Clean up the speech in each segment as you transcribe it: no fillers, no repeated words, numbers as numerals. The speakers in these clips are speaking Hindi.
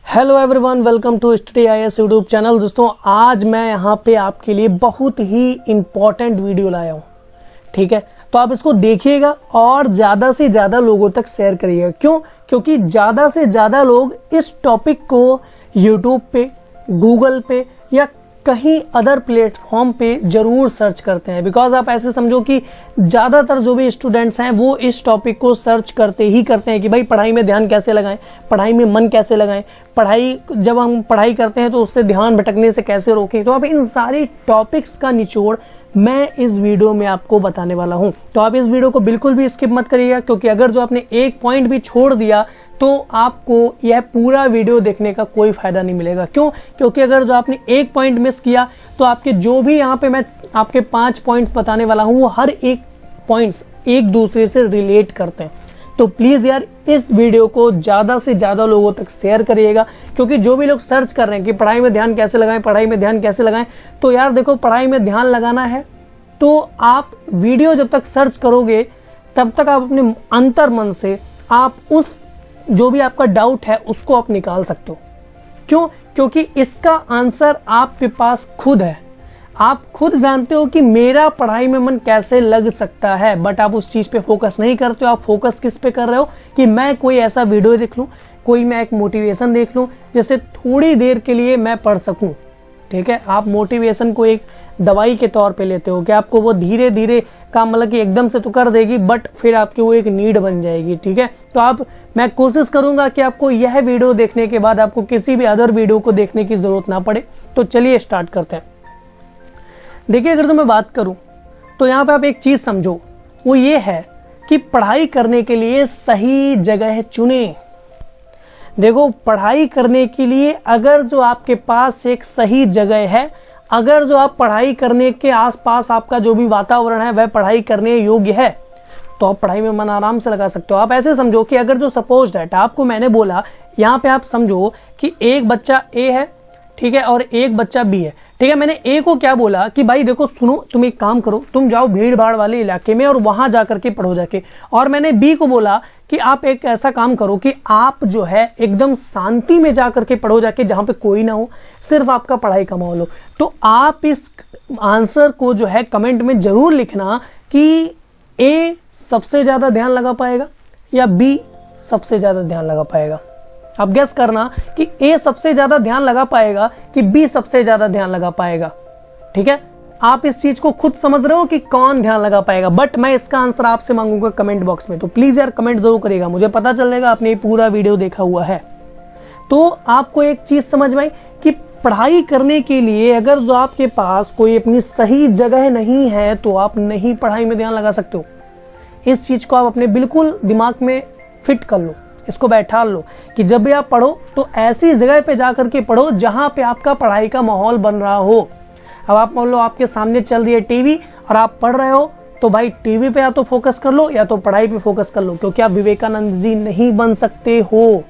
Hello everyone, welcome to study IAS YouTube channel. दोस्तों, आज मैं यहाँ पे आपके लिए बहुत ही इम्पोर्टेंट वीडियो लाया हूँ। ठीक है, तो आप इसको देखिएगा और ज़्यादा से ज़्यादा लोगों तक शेयर करिएगा। क्यों? क्योंकि ज़्यादा से ज़्यादा लोग इस टॉपिक को यूट्यूब पे, गूगल पे या कहीं अदर प्लेटफॉर्म पे जरूर सर्च करते हैं। बिकॉज आप ऐसे समझो कि ज़्यादातर जो भी स्टूडेंट्स हैं वो इस टॉपिक को सर्च करते ही करते हैं कि भाई पढ़ाई में ध्यान कैसे लगाएं, पढ़ाई में मन कैसे लगाएं, जब हम पढ़ाई करते हैं तो उससे ध्यान भटकने से कैसे रोकें। तो अब इन सारी टॉपिक्स का निचोड़ मैं इस वीडियो में आपको बताने वाला हूं। तो आप इस वीडियो को बिल्कुल भी स्किप मत करिएगा, क्योंकि अगर जो आपने एक पॉइंट भी छोड़ दिया तो आपको यह पूरा वीडियो देखने का कोई फायदा नहीं मिलेगा। क्यों? क्योंकि अगर जो आपने एक पॉइंट मिस किया तो आपके जो भी यहाँ पे मैं आपके 5 पॉइंट्स बताने वाला हूँ वो हर एक पॉइंट्स एक दूसरे से रिलेट करते हैं। तो प्लीज यार इस वीडियो को ज्यादा से ज्यादा लोगों तक शेयर करिएगा, क्योंकि जो भी लोग सर्च कर रहे हैं कि पढ़ाई में ध्यान कैसे लगाएं, पढ़ाई में ध्यान कैसे लगाएं, तो यार देखो, पढ़ाई में ध्यान लगाना है तो आप वीडियो जब तक सर्च करोगे तब तक आप अपने अंतर मन से आप उस जो भी आपका डाउट है उसको आप निकाल सकते हो। क्यों? क्योंकि इसका आंसर आपके पास खुद है। आप खुद जानते हो कि मेरा पढ़ाई में मन कैसे लग सकता है, बट आप उस चीज पे फोकस नहीं करते हो। आप फोकस किस पे कर रहे हो कि मैं कोई ऐसा वीडियो देख लूं, कोई मैं एक मोटिवेशन देख लूं जिससे थोड़ी देर के लिए मैं पढ़ सकूं। ठीक है, आप मोटिवेशन को एक दवाई के तौर पे लेते हो कि आपको वो धीरे धीरे काम, मतलब कि एकदम से तो कर देगी, बट फिर आपकी वो एक नीड बन जाएगी। ठीक है, तो मैं कोशिश करूंगा कि आपको यह वीडियो देखने के बाद आपको किसी भी अदर वीडियो को देखने की जरूरत ना पड़े। तो चलिए स्टार्ट करते हैं। देखिए, अगर जो मैं बात करूं तो यहाँ पे आप एक चीज समझो, वो ये है कि पढ़ाई करने के लिए सही जगह चुने। देखो, पढ़ाई करने के लिए अगर जो आपके पास एक सही जगह है, अगर जो आप पढ़ाई करने के आसपास आपका जो भी वातावरण है वह पढ़ाई करने योग्य है, तो आप पढ़ाई में मन आराम से लगा सकते हो। आप ऐसे समझो कि अगर जो सपोज दैट आपको मैंने बोला, यहाँ पे आप समझो कि एक बच्चा ए है, ठीक है, और एक बच्चा बी है। ठीक है, मैंने ए को क्या बोला कि भाई देखो सुनो, तुम एक काम करो, तुम जाओ भीड़ भाड़ वाले इलाके में और वहां जाकर के पढ़ो जाके। और मैंने बी को बोला कि आप एक ऐसा काम करो कि आप जो है एकदम शांति में जाकर के पढ़ो जाके, जहां पे कोई ना हो, सिर्फ आपका पढ़ाई का माहौल हो। तो आप इस आंसर को जो है कमेंट में जरूर लिखना कि ए सबसे ज्यादा ध्यान लगा पाएगा या बी सबसे ज्यादा ध्यान लगा पाएगा। आप गेस करना कि ए सबसे ज्यादा ध्यान लगा पाएगा कि बी सबसे ज्यादा ध्यान लगा पाएगा। ठीक है, आप इस चीज को खुद समझ रहे हो कि कौन ध्यान लगा पाएगा, बट मैं इसका आंसर आपसे मांगूंगा कमेंट बॉक्स में। तो प्लीज यार कमेंट जरूर करिएगा, मुझे पता चलेगा आपने पूरा वीडियो देखा हुआ है। तो आपको एक चीज समझ में आई कि पढ़ाई करने के लिए अगर जो आपके पास कोई अपनी सही जगह नहीं है तो आप नहीं पढ़ाई में ध्यान लगा सकते हो। इस चीज को आप अपने बिल्कुल दिमाग में फिट कर लो, इसको बैठा लो कि जब भी आप पढ़ो तो ऐसी जगह पे जाकर के पढ़ो जहां पे आपका पढ़ाई का माहौल बन रहा हो। अब आप मान लो आपके सामने चल रही है टीवी और आप पढ़ रहे हो, तो भाई टीवी पे या तो फोकस कर लो या तो पढ़ाई पे फोकस कर लो, क्योंकि आप विवेकानंद जी नहीं बन सकते हो।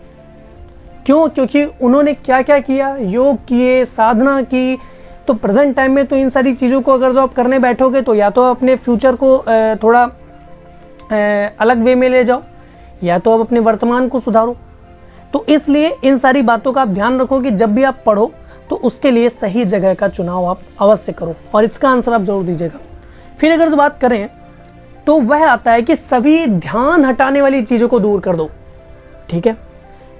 क्यों? क्योंकि उन्होंने क्या क्या किया, योग किए, साधना की। तो प्रेजेंट टाइम में तो इन सारी चीजों को अगर जो आप करने बैठोगे तो या तो अपने फ्यूचर को थोड़ा अलग वे में ले जाओ, या तो आप अपने वर्तमान को सुधारो। तो इसलिए इन सारी बातों का आप ध्यान रखो कि जब भी आप पढ़ो तो उसके लिए सही जगह का चुनाव आप अवश्य करो, और इसका आंसर आप जरूर दीजिएगा। फिर अगर जो बात करें तो वह आता है कि सभी ध्यान हटाने वाली चीजों को दूर कर दो। ठीक है,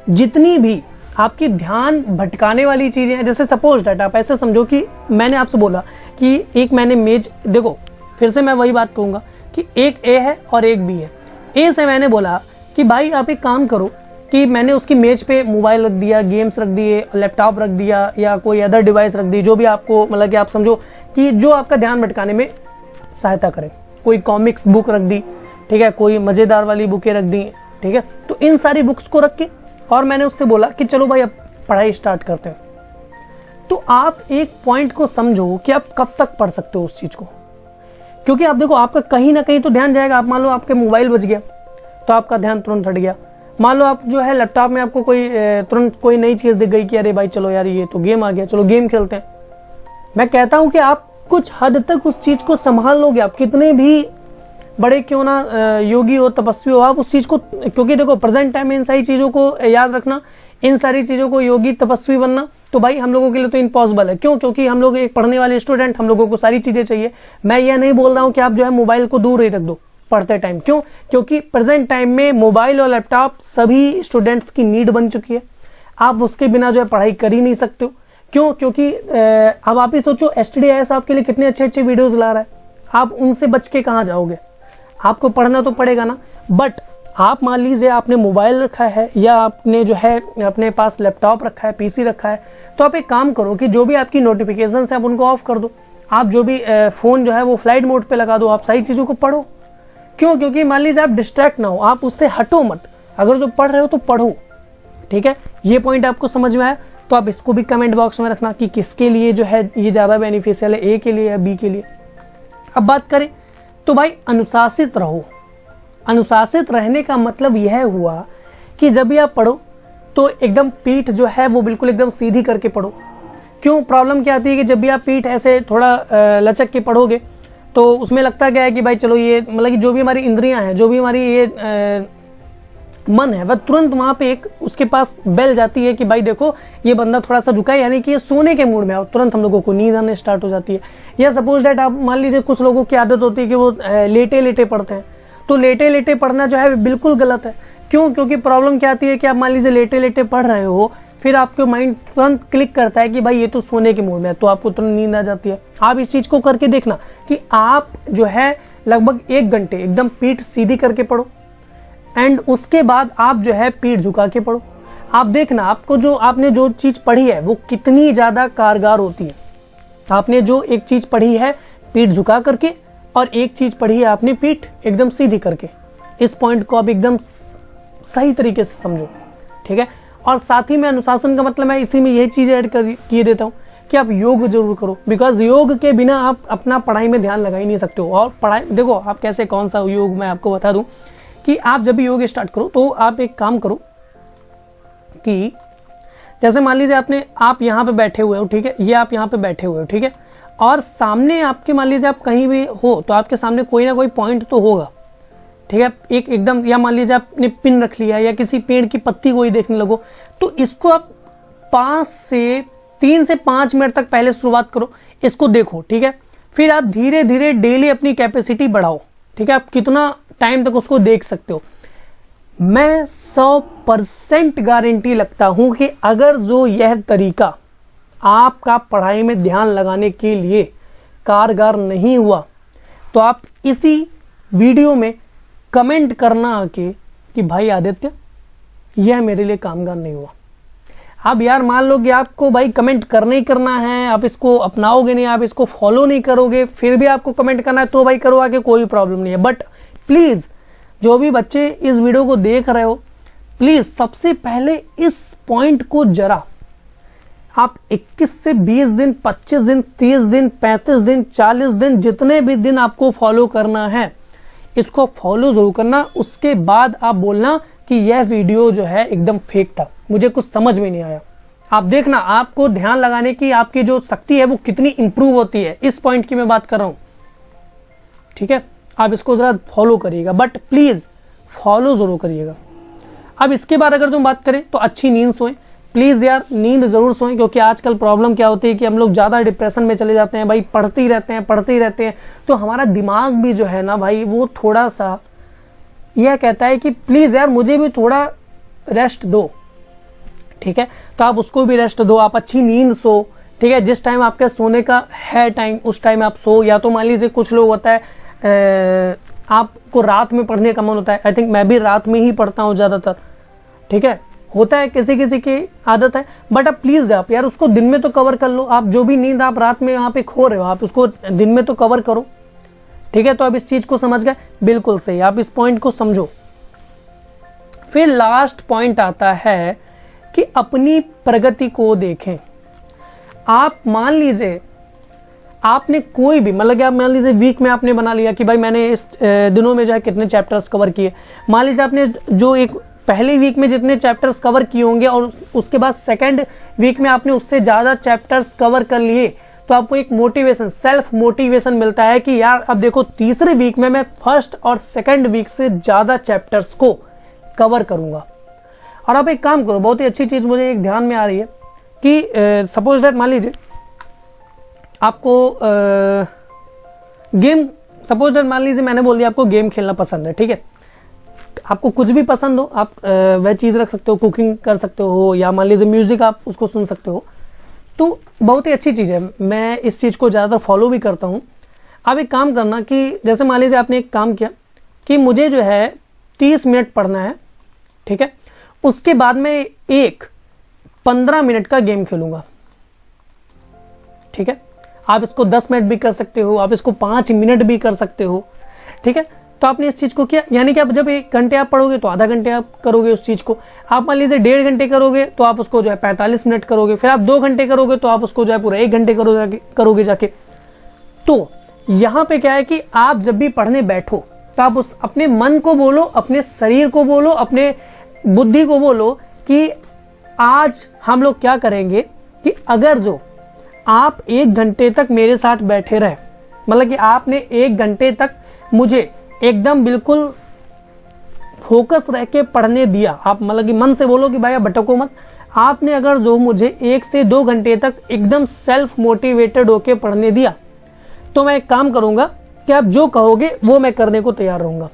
जितनी भी आपकी ध्यान भटकाने वाली चीजें हैं, जैसे सपोज दैट आप ऐसे समझो कि मैंने आपसे बोला कि एक मैंने मेज, देखो फिर से मैं वही बात कहूंगा कि एक ए है और एक बी है। ए से मैंने बोला कि भाई आप एक काम करो कि मैंने उसकी मेज पे मोबाइल रख दिया, गेम्स रख दिए, लैपटॉप रख दिया या कोई अदर डिवाइस रख दी, जो भी आपको मतलब कि आप समझो कि जो आपका ध्यान भटकाने में सहायता करे। कोई कॉमिक्स बुक रख दी, ठीक है, कोई मजेदार वाली बुकें रख दी। ठीक है, तो इन सारी बुक्स को रख के और मैंने उससे बोला कि चलो भाई अब पढ़ाई स्टार्ट करते हैं। तो आप एक पॉइंट को समझो कि आप कब तक पढ़ सकते हो उस चीज को, क्योंकि आप देखो आपका कहीं ना कहीं तो ध्यान जाएगा। आप मान लो आपके मोबाइल बज गया तो आपका ध्यान तुरंत हट गया। मान लो आप जो है लैपटॉप में आपको तुरंत कोई नई चीज दिख गई कि अरे भाई चलो यार ये तो गेम आ गया, चलो गेम खेलते हैं। मैं कहता हूं कि आप कुछ हद तक उस चीज को संभाल लोगे। आप कितने भी बड़े क्यों ना योगी हो, तपस्वी हो, आप उस चीज को, क्योंकि देखो प्रेजेंट टाइम में इन सारी चीजों को याद रखना इन सारी चीजों को योगी तपस्वी बनना तो भाई हम लोगों के लिए तो इम्पॉसिबल है। क्यों? क्योंकि हम लोग एक पढ़ने वाले स्टूडेंट, हम लोगों को सारी चीजें चाहिए। मैं यह नहीं बोल रहा हूं कि आप जो है मोबाइल को दूर ही रख दो पढ़ते टाइम। क्यों? क्योंकि प्रेजेंट टाइम में मोबाइल और लैपटॉप सभी स्टूडेंट्स की नीड बन चुकी है। आप उसके बिना जो है पढ़ाई कर ही नहीं सकते हो। क्यों? क्योंकि अब आप ही सोचो, STDIS आपके लिए कितने अच्छे अच्छे वीडियोस ला रहा है, आप उनसे बच के कहाँ जाओगे? आपको पढ़ना तो पड़ेगा ना। बट आप मान लीजिए आपने मोबाइल रखा है या आपने जो है अपने पास लैपटॉप रखा है, PC रखा है, तो आप एक काम करो कि जो भी आपकी नोटिफिकेशन है आप उनको ऑफ कर दो। आप जो भी फोन जो है वो फ्लाइट मोड पे लगा दो, आप सारी चीजों को पढ़ो। क्यों? क्योंकि मान लीजिए आप डिस्ट्रैक्ट ना हो, आप उससे हटो मत। अगर जो पढ़ रहे हो तो पढ़ो, ठीक है। ये पॉइंट आपको समझ में आया तो आप इसको भी कमेंट बॉक्स में रखना कि किसके लिए जो है ये ज्यादा बेनिफिशियल है, A के लिए या B के लिए। अब बात करें तो भाई अनुशासित रहो। अनुशासित रहने का मतलब यह हुआ कि जब भी आप पढ़ो तो एकदम पीठ जो है वो बिल्कुल एकदम सीधी करके पढ़ो। क्यों? प्रॉब्लम क्या आती है कि जब भी आप पीठ ऐसे थोड़ा लचक के पढ़ोगे तो उसमें लगता क्या है कि भाई चलो ये मतलब कि जो भी हमारी इंद्रियां हैं, जो भी हमारी ये मन है, वह तुरंत वहां पे एक उसके पास बेल जाती है कि भाई देखो ये बंदा थोड़ा सा झुका है, यानी कि ये सोने के मूड में है। तुरंत हम लोगों को नींद आने स्टार्ट हो जाती है। या सपोज दैट आप मान लीजिए कुछ लोगों की आदत होती है कि वो लेटे लेटे पढ़ते हैं, तो लेटे लेटे पढ़ना जो है बिल्कुल गलत है। क्यों? क्योंकि प्रॉब्लम क्या आती है कि आप मान लीजिए लेटे लेटे पढ़ रहे हो, फिर आपके माइंड तुरंत क्लिक करता है कि भाई ये तो सोने के मूड में है, तो आपको तुरंत नींद आ जाती है। आप इस चीज को करके देखना कि आप जो है लगभग 1 घंटे एकदम पीठ सीधी करके पढ़ो एंड उसके बाद आप जो है पीठ झुका के पढ़ो। आप देखना आपको जो आपने जो चीज पढ़ी है वो कितनी ज्यादा कारगर होती है। आपने जो एक चीज पढ़ी है पीठ झुका करके और एक चीज पढ़ी है आपने पीठ एकदम सीधी करके। इस पॉइंट को आप एकदम सही तरीके से समझो, ठीक है। और साथ ही में अनुशासन का मतलब मैं इसी में यही चीज ऐड किए देता हूँ कि आप योग जरूर करो, बिकॉज योग के बिना आप अपना पढ़ाई में ध्यान लगा ही नहीं सकते हो। और पढ़ाई देखो आप कैसे, कौन सा योग मैं आपको बता दूं कि आप जब भी योग स्टार्ट करो तो आप एक काम करो कि जैसे मान लीजिए आप यहाँ पे बैठे हुए हो, ठीक है, ये आप यहाँ पे बैठे हुए हो, ठीक है, और सामने आपके मान लीजिए आप कहीं भी हो तो आपके सामने कोई ना कोई पॉइंट तो होगा, ठीक है, एक एकदम, या मान लीजिए आपने पिन रख लिया या किसी पेड़ की पत्ती को ही देखने लगो, तो इसको आप 3 से 5 मिनट तक पहले शुरुआत करो, इसको देखो, ठीक है। फिर आप धीरे धीरे डेली अपनी कैपेसिटी बढ़ाओ, ठीक है। आप कितना टाइम तक उसको देख सकते हो। मैं 100% गारंटी लगता हूं कि अगर जो यह तरीका आपका पढ़ाई में ध्यान लगाने के लिए कारगर नहीं हुआ तो आप इसी वीडियो में कमेंट करना आके कि भाई आदित्य यह मेरे लिए कामगार नहीं हुआ। अब यार मान लो कि आपको भाई कमेंट करना ही करना है, आप इसको अपनाओगे नहीं, आप इसको फॉलो नहीं करोगे, फिर भी आपको कमेंट करना है तो भाई करो आके, कोई प्रॉब्लम नहीं है। बट प्लीज जो भी बच्चे इस वीडियो को देख रहे हो, प्लीज सबसे पहले इस पॉइंट को जरा आप 21 से 20 दिन, 25 दिन, 30 दिन, 35 दिन, 40 दिन, जितने भी दिन आपको फॉलो करना है इसको फॉलो जरूर करना। उसके बाद आप बोलना कि यह वीडियो जो है एकदम फेक था, मुझे कुछ समझ में नहीं आया। आप देखना आपको ध्यान लगाने की आपकी जो शक्ति है वो कितनी इंप्रूव होती है। इस पॉइंट की मैं बात कर रहा हूं, ठीक है। आप इसको जरा फॉलो करिएगा, बट प्लीज फॉलो जरूर करिएगा। अब इसके बाद अगर तुम बात करें तो अच्छी नींद सोएं, प्लीज यार नींद जरूर सोएं, क्योंकि आजकल प्रॉब्लम क्या होती है कि हम लोग ज्यादा डिप्रेशन में चले जाते हैं भाई, पढ़ते ही रहते हैं, तो हमारा दिमाग भी जो है ना भाई वो थोड़ा सा यह कहता है कि प्लीज यार मुझे भी थोड़ा रेस्ट दो, ठीक है। तो आप उसको भी रेस्ट दो, आप अच्छी नींद सो, ठीक है। जिस टाइम आपके सोने का है टाइम उस टाइम आप सो। या तो मान लीजिए कुछ लोग होता है आपको रात में पढ़ने का मन होता है, आई थिंक मैं भी रात में ही पढ़ता हूँ ज्यादातर, ठीक है, होता है किसी किसी की आदत है। बट आप प्लीज आप यार उसको दिन में तो कवर कर लो। आप जो भी नींद आप रात में यहाँ पे खो रहे हो आप उसको दिन में तो कवर करो, ठीक है। तो आप इस चीज को समझ गए, बिल्कुल सही, आप इस पॉइंट को समझो। फिर लास्ट पॉइंट आता है कि अपनी प्रगति को देखें। आप मान लीजिए आपने कोई भी मतलब कि आप मान लीजिए वीक में आपने बना लिया कि भाई मैंने इस दिनों में जो है कितने चैप्टर्स कवर किए। मान लीजिए आपने जो एक पहले वीक में जितने चैप्टर्स कवर किए होंगे और उसके बाद सेकंड वीक में आपने उससे ज्यादा चैप्टर्स कवर कर लिए, तो आपको एक मोटिवेशन, सेल्फ मोटिवेशन मिलता है कि यार अब देखो तीसरे वीक में मैं फर्स्ट और सेकंड वीक से ज्यादा चैप्टर्स को कवर करूंगा। और आप एक काम करो, बहुत ही अच्छी चीज मुझे एक ध्यान में आ रही है कि सपोज दैट मान लीजिए आपको गेम, सपोज दैट मान लीजिए मैंने बोल दिया आपको गेम खेलना पसंद है, ठीक है, आपको कुछ भी पसंद हो आप वह चीज रख सकते हो, कुकिंग कर सकते हो, या मान लीजिए म्यूजिक आप उसको सुन सकते हो, तो बहुत ही अच्छी चीज है। मैं इस चीज को ज्यादातर फॉलो भी करता हूं। आप एक काम करना कि जैसे मान लीजिए आपने एक काम किया कि मुझे जो है 30 मिनट पढ़ना है, ठीक है, उसके बाद में एक 15 मिनट का गेम खेलूंगा, ठीक है। आप इसको 10 मिनट भी कर सकते हो, आप इसको 5 मिनट भी कर सकते हो, ठीक है। तो आपने इस चीज को किया, यानी कि आप जब 1 घंटे आप पढ़ोगे तो आधा घंटे आप करोगे उस चीज को। आप मान लीजिए 1.5 घंटे करोगे तो आप उसको जो है 45 मिनट करोगे, फिर आप 2 घंटे करोगे तो आप उसको जो है पूरा 1 घंटे करोगे जाके। तो यहां पे क्या है कि आप जब भी पढ़ने बैठो तो आप उस अपने मन को बोलो, अपने शरीर को बोलो, अपने बुद्धि को बोलो कि आज हम लोग क्या करेंगे कि अगर जो आप 1 घंटे तक मेरे साथ बैठे रहे, मतलब कि आपने 1 घंटे तक मुझे एकदम बिल्कुल फोकस रह के पढ़ने दिया, आप मतलब कि मन से बोलो कि भाई आप भटको मत, आपने अगर जो मुझे 1 से 2 घंटे तक एकदम सेल्फ मोटिवेटेड होके पढ़ने दिया, तो मैं एक काम करूंगा कि आप जो कहोगे वो मैं करने को तैयार रहूंगा।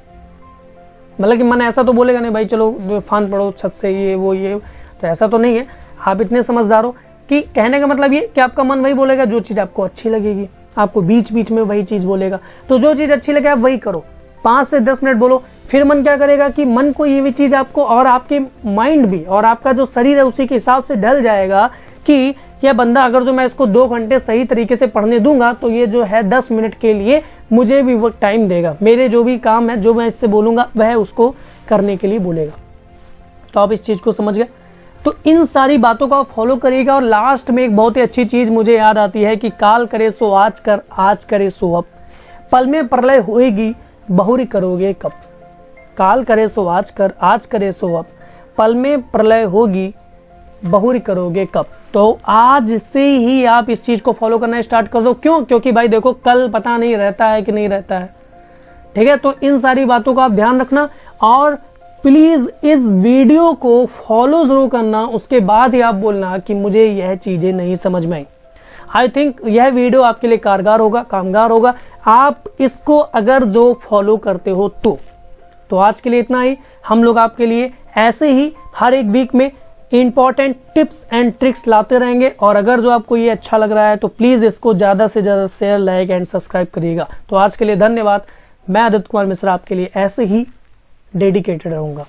मतलब कि मन ऐसा तो बोलेगा नहीं भाई चलो फांद पढ़ो छत से ये वो ये, तो ऐसा तो नहीं है। आप इतने समझदार हो कि कहने का मतलब ये कि आपका मन वही बोलेगा जो चीज आपको अच्छी लगेगी, आपको बीच बीच में वही चीज बोलेगा, तो जो चीज अच्छी लगे आप वही करो। 5 से 10 मिनट बोलो, फिर मन क्या करेगा कि मन को ये भी चीज आपको, और आपके माइंड भी और आपका जो शरीर है उसी के हिसाब से ढल जाएगा कि यह बंदा अगर जो मैं इसको 2 घंटे सही तरीके से पढ़ने दूंगा तो ये जो है 10 मिनट के लिए मुझे भी वो टाइम देगा, मेरे जो भी काम है जो मैं इससे बोलूंगा वह उसको करने के लिए बोलेगा। तो आप इस चीज को समझ गए। तो इन सारी बातों को आप फॉलो करिएगा। और लास्ट में एक बहुत ही अच्छी चीज मुझे याद आती है कि काल करे सो आज कर, आज करे सो अब, पल में प्रलय होएगी बहुरी करोगे कब। काल करे सो आज कर, आज करे सो अब, पल में प्रलय होगी बहुरी करोगे कब। तो आज से ही आप इस चीज को फॉलो करना स्टार्ट कर दो। क्यों? क्योंकि भाई देखो कल पता नहीं रहता है कि नहीं रहता है, ठीक है। तो इन सारी बातों का आप ध्यान रखना और प्लीज इस वीडियो को फॉलो जरूर करना। उसके बाद ही आप बोलना कि मुझे यह चीजें नहीं समझ में आई। आई थिंक यह वीडियो आपके लिए कारगर होगा, कामगार होगा, आप इसको अगर जो फॉलो करते हो तो आज के लिए इतना ही। हम लोग आपके लिए ऐसे ही हर एक वीक में इंपॉर्टेंट टिप्स एंड ट्रिक्स लाते रहेंगे। और अगर जो आपको ये अच्छा लग रहा है तो प्लीज इसको ज्यादा से ज्यादा शेयर, लाइक एंड सब्सक्राइब करिएगा। तो आज के लिए धन्यवाद। मैं आदित्य कुमार मिश्रा आपके लिए ऐसे ही डेडिकेटेड रहूंगा।